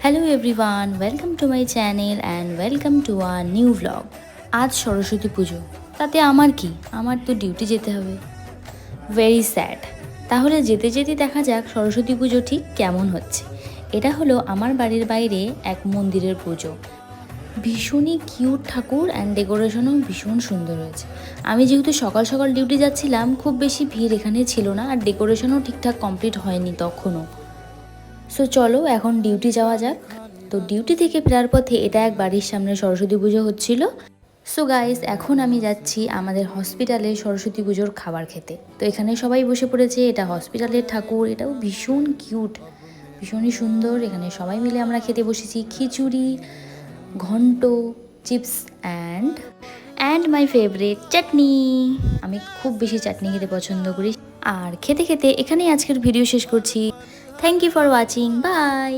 Hello everyone, welcome to my channel and welcome to our new vlog. আজ সরস্বতী পুজো, তাতে আমার কি, আমার তো ডিউটি যেতে হবে। Very sad. তাহলে যেতে যেতে দেখা যাক সরস্বতী পুজো ঠিক কেমন হচ্ছে। এটা হলো আমার বাড়ির বাইরে এক মন্দিরের পুজো। ভীষণই কিউট ঠাকুর অ্যান্ড ডেকোরেশনও ভীষণ সুন্দর হয়েছে। আমি যেহেতু সকাল সকাল ডিউটি যাচ্ছিলাম, খুব বেশি ভিড় এখানে ছিল না, আর ডেকোরেশনও ঠিকঠাক কমপ্লিট হয়নি তখনও। সো চলো এখন ডিউটি যাওয়া যাক। তো ডিউটি থেকে ফেরার পথে এটা এক বাড়ির সামনে সরস্বতী পুজো হচ্ছিল। সো গাইস, এখন আমি যাচ্ছি আমাদের হসপিটালে সরস্বতী পুজোর খাবার খেতে। তো এখানে সবাই বসে পড়েছে, এটা হসপিটালের ঠাকুর, এটাও ভীষণ কিউট, ভীষণই সুন্দর। এখানে সবাই মিলে আমরা খেতে বসেছি খিচুড়ি, ঘন্ট, চিপস অ্যান্ড মাই ফেভারিট চাটনি। আমি খুব বেশি চাটনি খেতে পছন্দ করি। আর খেতে খেতে এখানেই আজকের ভিডিও শেষ করছি। Thank you for watching, by.